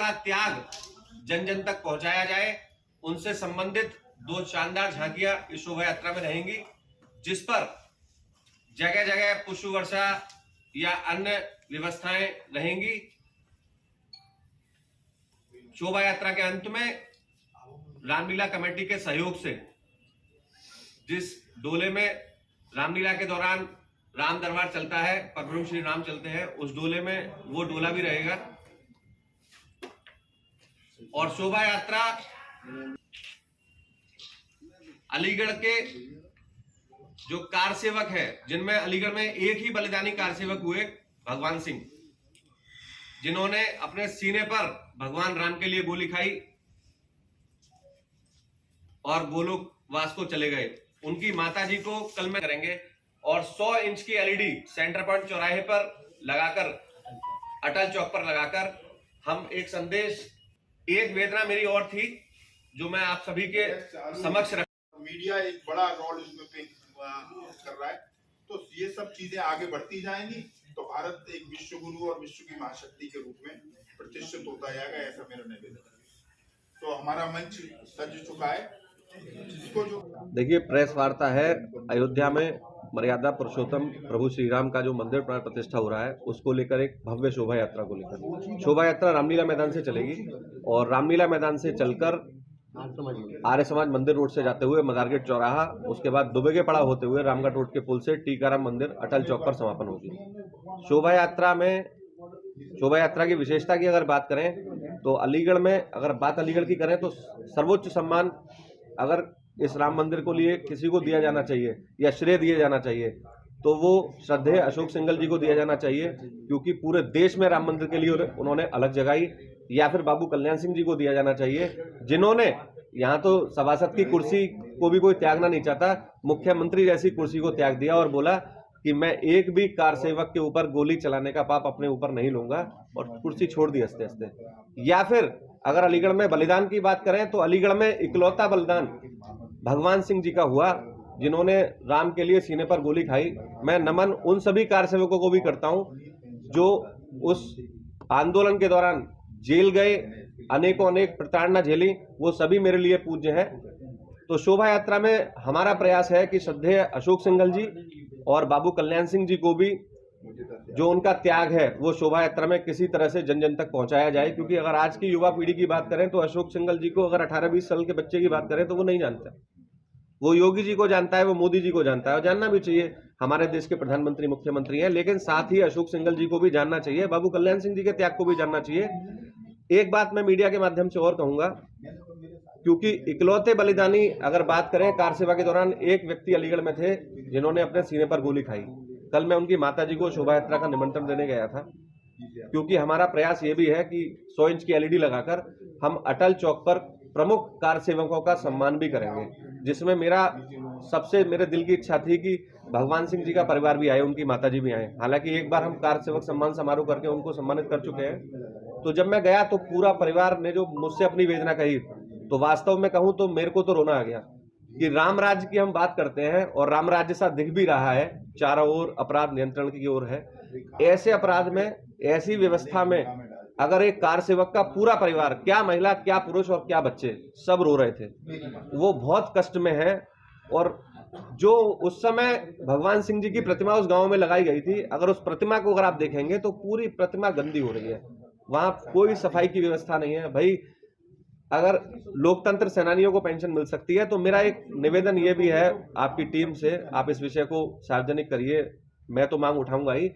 हमारा त्याग जन जन तक पहुंचाया जाए, उनसे संबंधित 2 शानदार झांकियां इस शोभा यात्रा में रहेंगी, जिस पर जगह जगह पुष्प वर्षा या अन्य व्यवस्थाएं रहेंगी। शोभा यात्रा के अंत में रामलीला कमेटी के सहयोग से जिस डोले में रामलीला के दौरान राम दरबार चलता है, प्रभु श्री राम चलते हैं, उस डोले में वो डोला भी रहेगा। और शोभा यात्रा अलीगढ़ के जो कार सेवक है, जिनमें अलीगढ़ में एक ही बलिदानी कार सेवक हुए, भगवान सिंह, जिन्होंने अपने सीने पर भगवान राम के लिए गोली खाई और गोलोकवास को चले गए, उनकी माताजी को कल में करेंगे। और 100 इंच की एलईडी सेंटर पॉइंट चौराहे पर लगाकर, अटल चौक पर लगाकर हम एक संदेश, एक वेदना मेरी और थी जो मैं आप सभी के समक्ष रख। मीडिया एक बड़ा रोल इसमें प्ले कर रहा है, तो ये सब चीजें आगे बढ़ती जाएंगी तो भारत एक विश्व गुरु और विश्व की महाशक्ति के रूप में प्रतिष्ठित होता जाएगा, ऐसा मेरा निवेदन है। तो हमारा मंच सज चुका है। देखिए, प्रेस वार्ता है। अयोध्या में मर्यादा पुरुषोत्तम प्रभु श्री राम का जो मंदिर प्राण प्रतिष्ठा हो रहा है, उसको लेकर एक भव्य शोभा यात्रा को लेकर शोभा यात्रा रामलीला मैदान से चलेगी और रामलीला मैदान से चलकर आर्य समाज मंदिर रोड से जाते हुए मदारगेट चौराहा, उसके बाद दुबे के पड़ा होते हुए रामगढ़ रोड के पुल से टीकाराम मंदिर अटल चौक पर समापन होगी। शोभा यात्रा की विशेषता की अगर बात करें तो अलीगढ़ में, अगर बात अलीगढ़ की करें तो सर्वोच्च सम्मान अगर इस राम मंदिर को लिए किसी को दिया जाना चाहिए या श्रेय दिया जाना चाहिए तो वो श्रद्धेय अशोक सिंघल जी को दिया जाना चाहिए, क्योंकि पूरे देश में राम मंदिर के लिए उन्होंने अलग जगाई। या फिर बाबू कल्याण सिंह जी को दिया जाना चाहिए, जिन्होंने यहाँ तो सभासद की कुर्सी को भी कोई त्यागना नहीं चाहता, मुख्यमंत्री जैसी कुर्सी को त्याग दिया और बोला कि मैं एक भी कार सेवक के ऊपर गोली चलाने का पाप अपने ऊपर नहीं लूंगा, और कुर्सी छोड़ दी हंसते हंसते। या फिर अगर अलीगढ़ में बलिदान की बात करें तो अलीगढ़ में इकलौता बलिदान भगवान सिंह जी का हुआ, जिन्होंने राम के लिए सीने पर गोली खाई। मैं नमन उन सभी कार सेवकों को भी करता हूं जो उस आंदोलन के दौरान जेल गए, अनेकों अनेक प्रताड़ना झेली, वो सभी मेरे लिए पूज्य हैं। तो शोभा यात्रा में हमारा प्रयास है कि श्रद्धेय अशोक सिंघल जी और बाबू कल्याण सिंह जी को भी जो उनका त्याग है वो शोभा यात्रा में किसी तरह से जन जन तक पहुंचाया जाए, क्योंकि अगर आज की युवा पीढ़ी की बात करें तो अशोक सिंघल जी को अगर 18-20 साल के बच्चे की बात करें तो वो नहीं जानता। वो योगी जी को जानता है, वो मोदी जी को जानता है, और जानना भी चाहिए, हमारे देश के प्रधानमंत्री मुख्यमंत्री हैं। लेकिन साथ ही अशोक सिंघल जी को भी जानना चाहिए, बाबू कल्याण सिंह जी के त्याग को भी जानना चाहिए। एक बात मैं मीडिया के माध्यम से और कहूंगा, क्योंकि इकलौते बलिदानी अगर बात करें कार सेवा के दौरान, एक व्यक्ति अलीगढ़ में थे जिन्होंने अपने सीने पर गोली खाई। कल मैं उनकी माताजी को शोभा यात्रा का निमंत्रण देने गया था, क्योंकि हमारा प्रयास ये भी है कि 100 इंच की एलईडी लगाकर हम अटल चौक पर प्रमुख कार सेवकों का सम्मान भी करेंगे, जिसमें मेरे दिल की इच्छा थी कि भगवान सिंह जी का परिवार भी आए, उनकी माताजी भी आए। हालांकि एक बार हम कार सेवक सम्मान समारोह करके उनको सम्मानित कर चुके हैं। तो जब मैं गया तो पूरा परिवार ने जो मुझसे अपनी वेदना कही, तो वास्तव में कहूं तो मेरे को तो रोना आ गया कि राम राज्य की हम बात करते हैं और राम राज्य सा दिख भी रहा है, चारों ओर अपराध नियंत्रण की ओर है। ऐसे अपराध में, ऐसी व्यवस्था में अगर एक कार सेवक का पूरा परिवार, क्या महिला, क्या पुरुष और क्या बच्चे, सब रो रहे थे, वो बहुत कष्ट में है। और जो उस समय भगवान सिंह जी की प्रतिमा उस गांव में लगाई गई थी, अगर उस प्रतिमा को अगर आप देखेंगे तो पूरी प्रतिमा गंदी हो रही है, वहां कोई सफाई की व्यवस्था नहीं है। भाई, अगर लोकतंत्र सेनानियों को पेंशन मिल सकती है तो मेरा एक निवेदन ये भी है आपकी टीम से, आप इस विषय को सार्वजनिक करिए। मैं तो मांग उठाऊंगा ही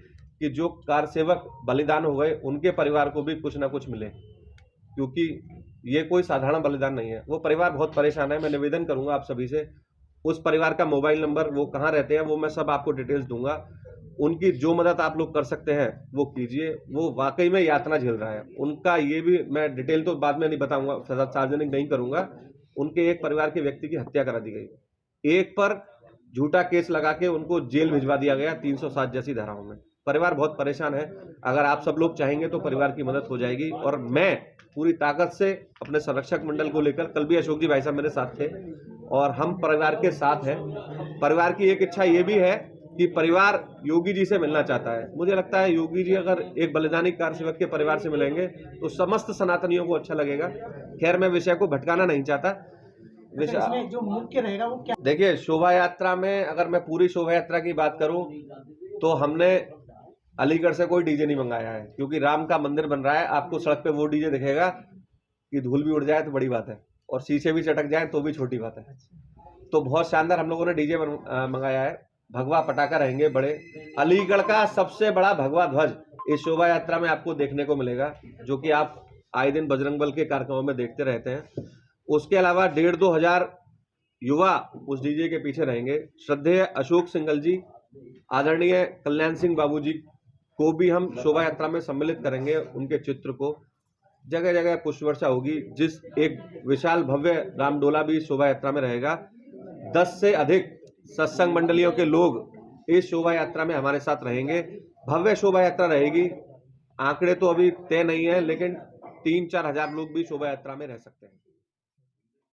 कि जो कार सेवक बलिदान हो गए उनके परिवार को भी कुछ ना कुछ मिले, क्योंकि ये कोई साधारण बलिदान नहीं है। वो परिवार बहुत परेशान है। मैं निवेदन करूंगा आप सभी से, उस परिवार का मोबाइल नंबर, वो कहाँ रहते हैं, वो मैं सब आपको डिटेल्स दूंगा। उनकी जो मदद आप लोग कर सकते हैं वो कीजिए। वो वाकई में यातना झेल रहा है। उनका ये भी मैं डिटेल तो बाद में नहीं बताऊंगा, सार्वजनिक नहीं करूंगा। उनके एक परिवार के व्यक्ति की हत्या करा दी गई, एक पर झूठा केस लगा के उनको जेल भिजवा दिया गया 307 जैसी धाराओं में। परिवार बहुत परेशान है। अगर आप सब लोग चाहेंगे तो परिवार की मदद हो जाएगी। और मैं पूरी ताकत से अपने संरक्षक मंडल को लेकर, कल भी अशोक जी भाई साहब मेरे साथ थे और हम परिवार के साथ हैं। परिवार की एक इच्छा ये भी है कि परिवार योगी जी से मिलना चाहता है। मुझे लगता है योगी जी अगर एक बलिदानी कार सेवक के परिवार से मिलेंगे तो समस्त सनातनियों को अच्छा लगेगा। खैर, मैं विषय को भटकाना नहीं चाहता। इसमें जो मुख्य रहेगा वो क्या? देखिए, शोभा यात्रा में अगर मैं पूरी शोभा यात्रा की बात करूं तो हमने अलीगढ़ से कोई डीजे नहीं मंगाया है, क्योंकि राम का मंदिर बन रहा है। आपको सड़क पे वो डीजे दिखेगा कि धूल भी उड़ जाए तो बड़ी बात है, और शीशे भी चटक जाए तो भी छोटी बात है। तो बहुत शानदार हम लोगों ने डीजे मंगाया है। भगवा पटाखा रहेंगे बड़े। अलीगढ़ का सबसे बड़ा भगवा ध्वज इस शोभा यात्रा में आपको देखने को मिलेगा, जो कि आप आए दिन बजरंग बल के कार्यक्रमों में देखते रहते हैं। उसके अलावा 1,500-2 हजार युवा उस डीजे के पीछे रहेंगे। श्रद्धेय अशोक सिंघल जी, आदरणीय कल्याण सिंह बाबू जी को भी हम शोभा यात्रा में सम्मिलित करेंगे। उनके चित्र को जगह जगह पुष्प वर्षा होगी। जिस एक विशाल भव्य रामडोला भी शोभा यात्रा में रहेगा। 10 से अधिक सत्संग मंडलियों के लोग इस शोभा यात्रा में हमारे साथ रहेंगे। भव्य शोभा यात्रा रहेगी। आंकड़े तो अभी तय नहीं है, लेकिन 3-4 हजार लोग भी शोभा यात्रा में रह सकते हैं।